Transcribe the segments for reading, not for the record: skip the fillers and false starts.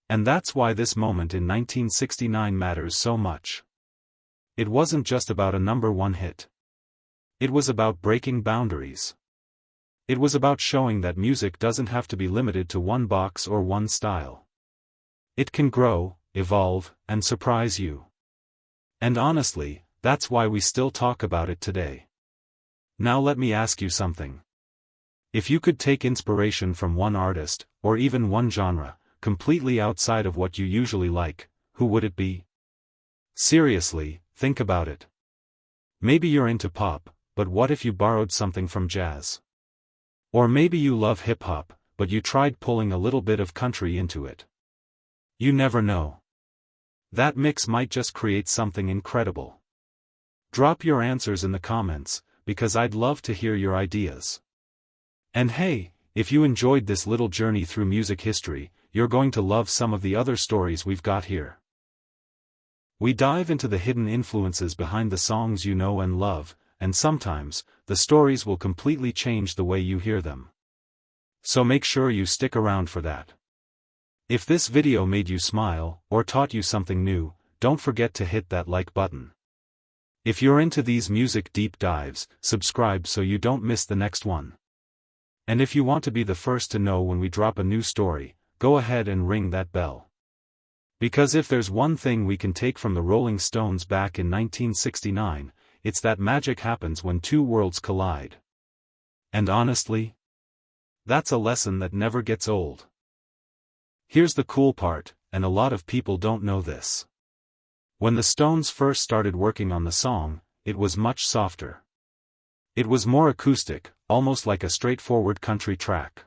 And that's why this moment in 1969 matters so much. It wasn't just about a #1 hit. It was about breaking boundaries. It was about showing that music doesn't have to be limited to one box or one style. It can grow, evolve, and surprise you. And honestly, that's why we still talk about it today. Now let me ask you something. If you could take inspiration from one artist, or even one genre, completely outside of what you usually like, who would it be? Seriously, think about it. Maybe you're into pop, but what if you borrowed something from jazz? Or maybe you love hip-hop, but you tried pulling a little bit of country into it. You never know. That mix might just create something incredible. Drop your answers in the comments, because I'd love to hear your ideas. And hey, if you enjoyed this little journey through music history, you're going to love some of the other stories we've got here. We dive into the hidden influences behind the songs you know and love, and sometimes, the stories will completely change the way you hear them. So make sure you stick around for that. If this video made you smile, or taught you something new, don't forget to hit that like button. If you're into these music deep dives, subscribe so you don't miss the next one. And if you want to be the first to know when we drop a new story, go ahead and ring that bell. Because if there's one thing we can take from the Rolling Stones back in 1969, it's that magic happens when two worlds collide. And honestly, that's a lesson that never gets old. Here's the cool part, and a lot of people don't know this. When the Stones first started working on the song, it was much softer. It was more acoustic, almost like a straightforward country track.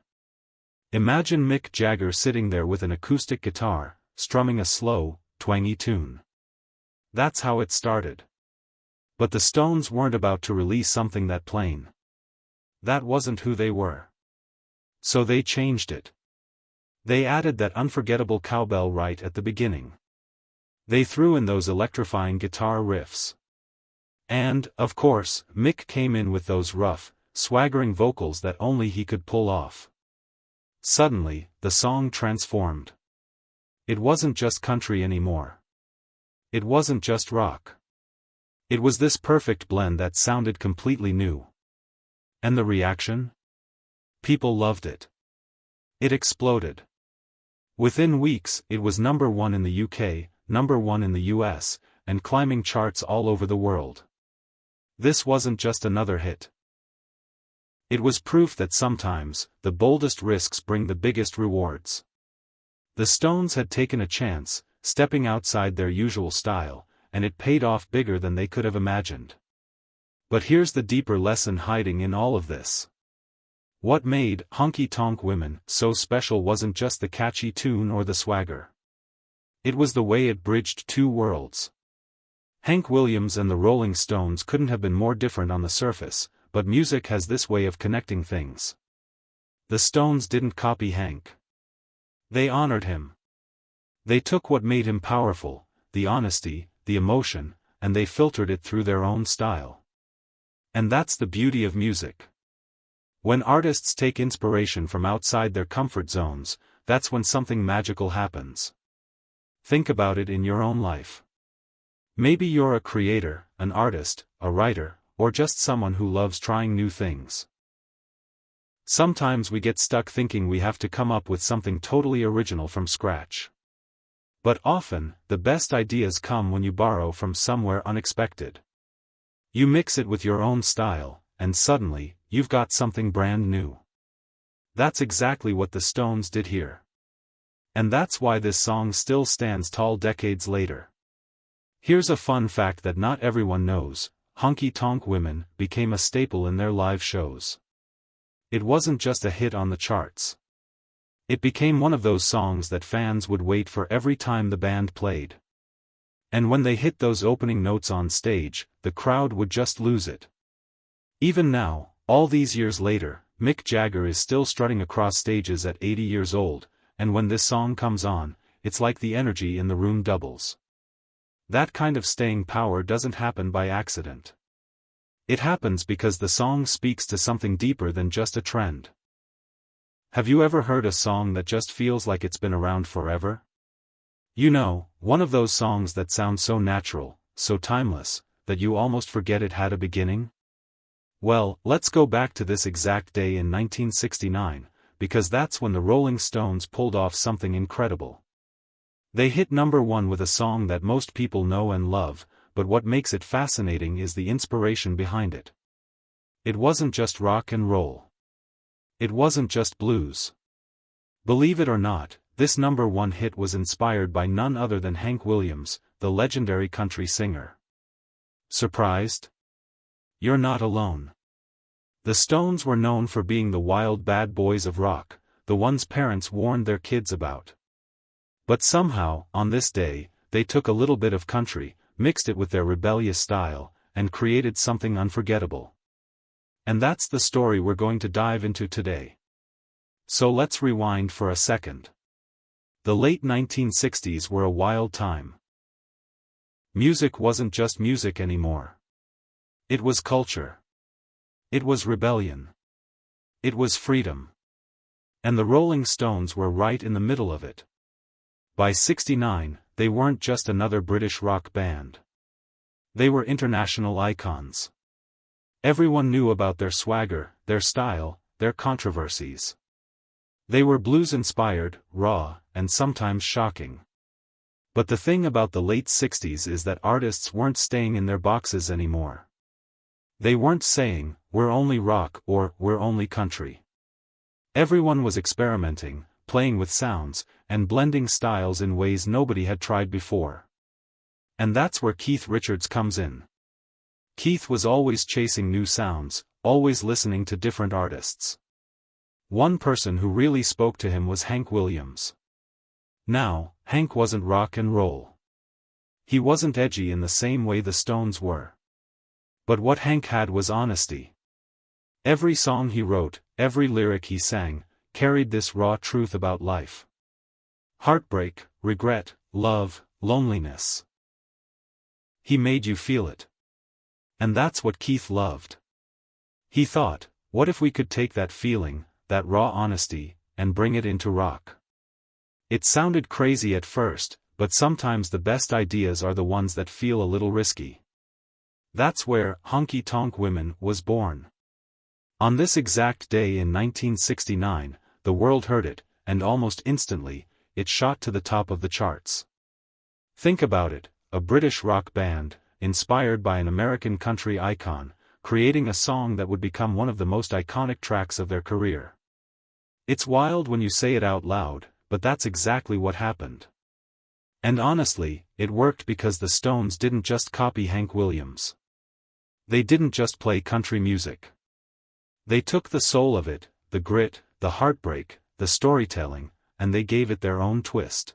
Imagine Mick Jagger sitting there with an acoustic guitar, strumming a slow, twangy tune. That's how it started. But the Stones weren't about to release something that plain. That wasn't who they were. So they changed it. They added that unforgettable cowbell right at the beginning. They threw in those electrifying guitar riffs. And, of course, Mick came in with those rough, swaggering vocals that only he could pull off. Suddenly, the song transformed. It wasn't just country anymore. It wasn't just rock. It was this perfect blend that sounded completely new. And the reaction? People loved it. It exploded. Within weeks, it was #1 in the UK, #1 in the US, and climbing charts all over the world. This wasn't just another hit. It was proof that sometimes, the boldest risks bring the biggest rewards. The Stones had taken a chance, stepping outside their usual style, and it paid off bigger than they could have imagined. But here's the deeper lesson hiding in all of this. What made Honky Tonk Women so special wasn't just the catchy tune or the swagger. It was the way it bridged two worlds. Hank Williams and the Rolling Stones couldn't have been more different on the surface, but music has this way of connecting things. The Stones didn't copy Hank. They honored him. They took what made him powerful, the honesty, the emotion, and they filtered it through their own style. And that's the beauty of music. When artists take inspiration from outside their comfort zones, that's when something magical happens. Think about it in your own life. Maybe you're a creator, an artist, a writer, or just someone who loves trying new things. Sometimes we get stuck thinking we have to come up with something totally original from scratch. But often, the best ideas come when you borrow from somewhere unexpected. You mix it with your own style, and suddenly, you've got something brand new. That's exactly what the Stones did here. And that's why this song still stands tall decades later. Here's a fun fact that not everyone knows: Honky Tonk Women became a staple in their live shows. It wasn't just a hit on the charts. It became one of those songs that fans would wait for every time the band played. And when they hit those opening notes on stage, the crowd would just lose it. Even now, all these years later, Mick Jagger is still strutting across stages at 80 years old, and when this song comes on, it's like the energy in the room doubles. That kind of staying power doesn't happen by accident. It happens because the song speaks to something deeper than just a trend. Have you ever heard a song that just feels like it's been around forever? You know, one of those songs that sound so natural, so timeless, that you almost forget it had a beginning? Well, let's go back to this exact day in 1969, because that's when the Rolling Stones pulled off something incredible. They hit number one with a song that most people know and love, but what makes it fascinating is the inspiration behind it. It wasn't just rock and roll. It wasn't just blues. Believe it or not, this number one hit was inspired by none other than Hank Williams, the legendary country singer. Surprised? You're not alone. The Stones were known for being the wild bad boys of rock, the ones parents warned their kids about. But somehow, on this day, they took a little bit of country, mixed it with their rebellious style, and created something unforgettable. And that's the story we're going to dive into today. So let's rewind for a second. The late 1960s were a wild time. Music wasn't just music anymore. It was culture. It was rebellion. It was freedom. And the Rolling Stones were right in the middle of it. By '69, they weren't just another British rock band. They were international icons. Everyone knew about their swagger, their style, their controversies. They were blues-inspired, raw, and sometimes shocking. But the thing about the late '60s is that artists weren't staying in their boxes anymore. They weren't saying, "We're only rock" or "We're only country." Everyone was experimenting, playing with sounds, and blending styles in ways nobody had tried before. And that's where Keith Richards comes in. Keith was always chasing new sounds, always listening to different artists. One person who really spoke to him was Hank Williams. Now, Hank wasn't rock and roll. He wasn't edgy in the same way the Stones were. But what Hank had was honesty. Every song he wrote, every lyric he sang, carried this raw truth about life. Heartbreak, regret, love, loneliness. He made you feel it. And that's what Keith loved. He thought, what if we could take that feeling, that raw honesty, and bring it into rock? It sounded crazy at first, but sometimes the best ideas are the ones that feel a little risky. That's where Honky Tonk Women was born. On this exact day in 1969, the world heard it, and almost instantly, it shot to the top of the charts. Think about it, a British rock band, inspired by an American country icon, creating a song that would become one of the most iconic tracks of their career. It's wild when you say it out loud, but that's exactly what happened. And honestly, it worked because the Stones didn't just copy Hank Williams. They didn't just play country music. They took the soul of it, the grit, the heartbreak, the storytelling, and they gave it their own twist.